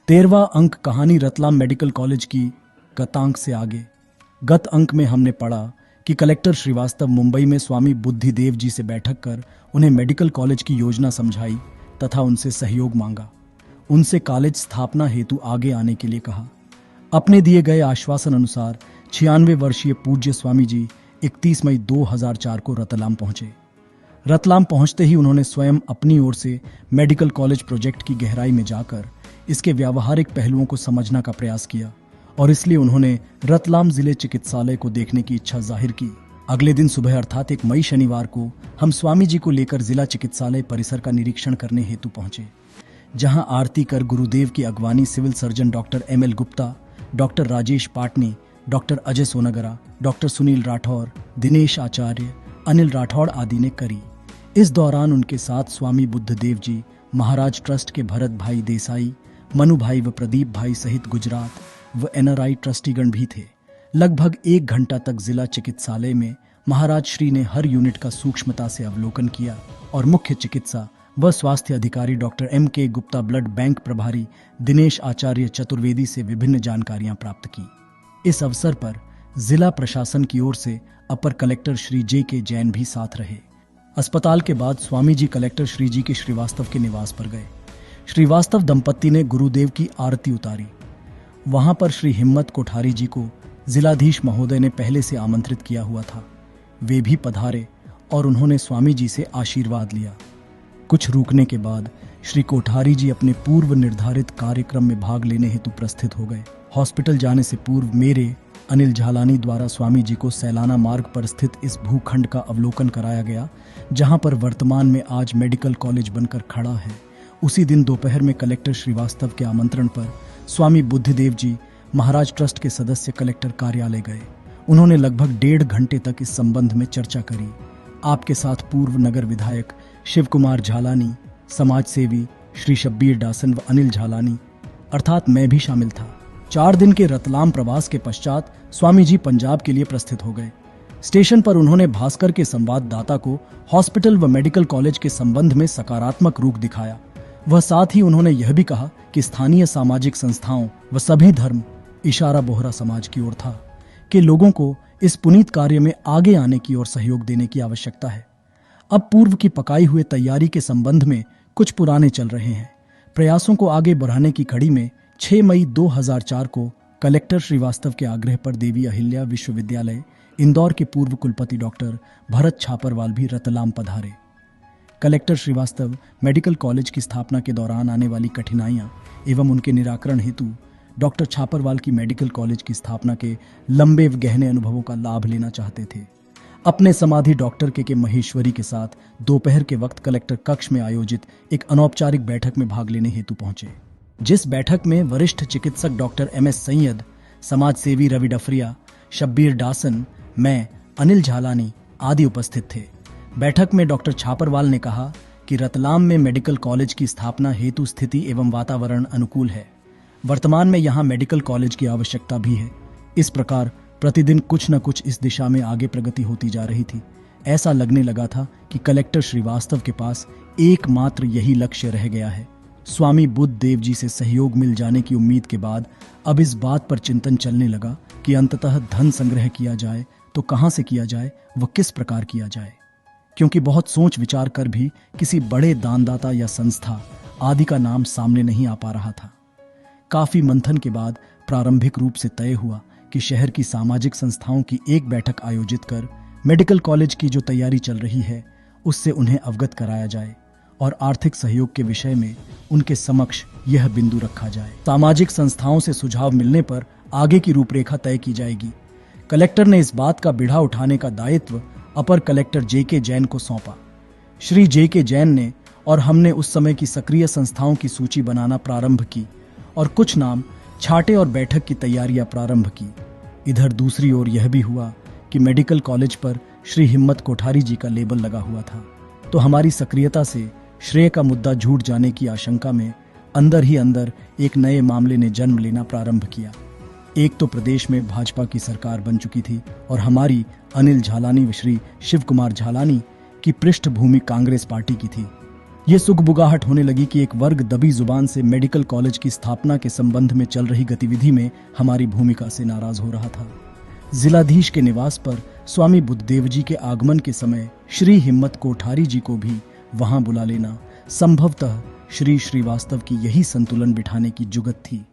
13वां अंक कहानी Ratlam medical college की गतांक से आगे। गत अंक में हमने पढ़ा कि कलेक्टर श्रीवास्तव मुंबई में स्वामी बुद्धिदेव जी से बैठक कर उन्हें मेडिकल कॉलेज की योजना समझाई तथा उनसे सहयोग मांगा। उनसे कॉलेज स्थापना हेतु आगे आने के लिए कहा। अपने दिए गए आश्वासन अनुसार 96 वर्षीय पूज्य स्वामी जी 31 मई 2004 को रतलाम पहुंचे। रतलाम पहुंचते ही उन्होंने स्वयं अपनी ओर से मेडिकल कॉलेज प्रोजेक्ट की गहराई में जाकर इसके व्यावहारिक पहलुओं को समझने का प्रयास किया और इसलिए उन्होंने रतलाम जिले चिकित्सालय को देखने की इच्छा जाहिर की। अगले दिन सुबह अर्थात 1 मई शनिवार को हम स्वामी जी को लेकर जिला चिकित्सालय परिसर का निरीक्षण करने हेतु पहुंचे, जहां आरती कर गुरुदेव की अगवानी civil surgeon doctor ML Gupta, doctor Rajesh Patni, doctor Ajay Sonagara, doctor Sunil Rathore, Dinesh Acharya, Anil Rathod आदि ने करी। इस दौरान उनके साथ स्वामी बुद्धदेव जी, महाराज ट्रस्ट के भरत भाई देसाई, मनु भाई व प्रदीप भाई सहित गुजरात व NRI ट्रस्टीगण भी थे। लगभग 1 घंटा तक जिला चिकित्सालय में महाराज श्री ने हर यूनिट का सूक्ष्मता से अवलोकन किया और मुख्य चिकित्सा व स्वास्थ्य अधिकारी doctor MK Gupta, blood bank प्रभारी दिनेश आचार्य चतुर्वेदी से विभिन्न जानकारियां प्राप्त की। इस अवसर पर जिला प्रशासन की ओर से अपर कलेक्टर श्री JK जैन भी साथ रहे। अस्पताल के बाद स्वामी जी कलेक्टर श्री जी के श्रीवास्तव के निवास पर गए। श्रीवास्तव दंपत्ति ने गुरुदेव की आरती उतारी। वहां पर श्री हिम्मत कोठारी जी को जिलाधीश महोदय ने पहले से आमंत्रित किया हुआ था। वे भी पधारे और उन्होंने स्वामी जी से आशीर्वाद लिया। कुछ रुकने के बाद श्री कोठारी जी अपने पूर्व निर्धारित कार्यक्रम में भाग लेने हेतु प्रस्थित हो गए। हॉस्पिटल जाने से पूर्व मेरे अनिल झालानी द्वारा स्वामी जी को सैलाना मार्ग पर स्थित इस भूखंड का अवलोकन कराया गया, जहां पर वर्तमान में आज मेडिकल कॉलेज बनकर खड़ा है। उसी दिन दोपहर में कलेक्टर श्रीवास्तव के आमंत्रण पर स्वामी बुद्धिदेव जी महाराज ट्रस्ट के सदस्य कलेक्टर कार्यालय गए। उन्होंने लगभग 1.5 घंटे तक इस संबंध में चर्चा करी। आपके साथ पूर्व नगर विधायक शिव कुमार झालानी, समाज सेवी श्री शब्बीर डासन व अनिल झालानी अर्थात मैं भी शामिल था। 4 दिन के रतलाम प्रवास के पश्चात स्वामी जी पंजाब के लिए प्रस्थित हो गए। स्टेशन पर उन्होंने भास्कर के संवाददाता को हॉस्पिटल व मेडिकल कॉलेज के संबंध में सकारात्मक रुख दिखाया। वह साथ ही उन्होंने यह भी कहा कि स्थानीय सामाजिक संस्थाओं व सभी धर्म, इशारा बोहरा समाज की ओर था, कि लोगों को इस पुनीत कार्य में आगे आने की ओर सहयोग देने की आवश्यकता है। अब पूर्व की पकाई हुए तैयारी के संबंध में कुछ पुराने चल रहे हैं। प्रयासों को आगे बढ़ाने की कड़ी में 6 मई 2004 को कलेक्टर श्रीवास्तव के आग्रह पर देवी अहिल्या विश्वविद्यालय इंदौर के पूर्व कुलपति डॉक्टर भरत छापरवाल भी रतलाम पधारे। कलेक्टर श्रीवास्तव मेडिकल कॉलेज की स्थापना के दौरान आने वाली कठिनाइयां एवं उनके निराकरण हेतु डॉक्टर छापरवाल की मेडिकल कॉलेज की स्थापना के लंबे व गहने अनुभवों का लाभ लेना चाहते थे। अपने समाधि डॉक्टर के महेश्वरी के साथ दोपहर के वक्त कलेक्टर कक्ष में आयोजित एक अनौपचारिक बैठक में भाग लेने हेतु पहुंचे, जिस बैठक में वरिष्ठ चिकित्सक डॉक्टर MS सैयद, समाज सेवी रवि डफरिया, शब्बीर डासन, मैं, अनिल झालानी आदि उपस्थित थे। बैठक में डॉक्टर छापरवाल ने कहा कि रतलाम में मेडिकल कॉलेज की स्थापना हेतु स्थिति एवं वातावरण अनुकूल है। वर्तमान में यहाँ मेडिकल कॉलेज की आवश्यकता भी है। इस प्रकार प्रतिदिन कुछ न कुछ इस दिशा में आगे प्रगति होती जा रही थी। ऐसा लगने लगा था कि कलेक्टर श्रीवास्तव के पास एकमात्र यही लक्ष्य रह गया है। स्वामी बुद्धदेव जी से सहयोग मिल जाने की उम्मीद के बाद अब इस बात पर चिंतन चलने लगा कि अंततः धन संग्रह किया जाए तो कहां से किया जाए व किस प्रकार किया जाए, क्योंकि बहुत सोच विचार कर भी किसी बड़े दानदाता या संस्था आदि का नाम सामने नहीं आ पा रहा था। काफी मंथन के बाद प्रारंभिक रूप से तय हुआ कि शहर की सामाजिक संस्थाओं की एक बैठक आयोजित कर मेडिकल कॉलेज की जो तैयारी चल रही है उससे उन्हें अवगत कराया जाए और आर्थिक सहयोग के विषय में उनके समक्ष यह बिंदु रखा जाए। सामाजिक संस्थाओं से सुझाव मिलने पर आगे की रूपरेखा तय की जाएगी। कलेक्टर ने इस बात का बिड़ा उठाने का दायित्व अपर कलेक्टर JK जैन को सौंपा। श्री JK जैन ने और हमने उस समय की सक्रिय संस्थाओं की सूची बनाना प्रारंभ की और कुछ नाम छाटे और बैठक की तैयारियां प्रारंभ की। इधर दूसरी ओर यह भी हुआ कि मेडिकल कॉलेज पर श्री हिम्मत कोठारी जी का लेबल लगा हुआ था, तो हमारी सक्रियता से श्रेय का मुद्दा झूठ जाने की आशंका में अंदर ही अंदर एक नए मामले ने जन्म लेना प्रारंभ किया। एक तो प्रदेश में भाजपा की सरकार बन चुकी थी और हमारी अनिल झालानी व श्री शिव कुमार झालानी की पृष्ठभूमि कांग्रेस पार्टी की थी। ये सुगबुगाहट होने लगी कि एक वर्ग दबी जुबान से मेडिकल कॉलेज की स्थापना के संबंध में चल रही गतिविधि में हमारी भूमिका से नाराज हो रहा था। जिलाधीश के निवास पर स्वामी बुद्धदेव जी के आगमन के समय श्री हिम्मत कोठारी जी को भी वहां बुला लेना संभवतः श्री श्रीवास्तव की यही संतुलन बिठाने की जुगत थी।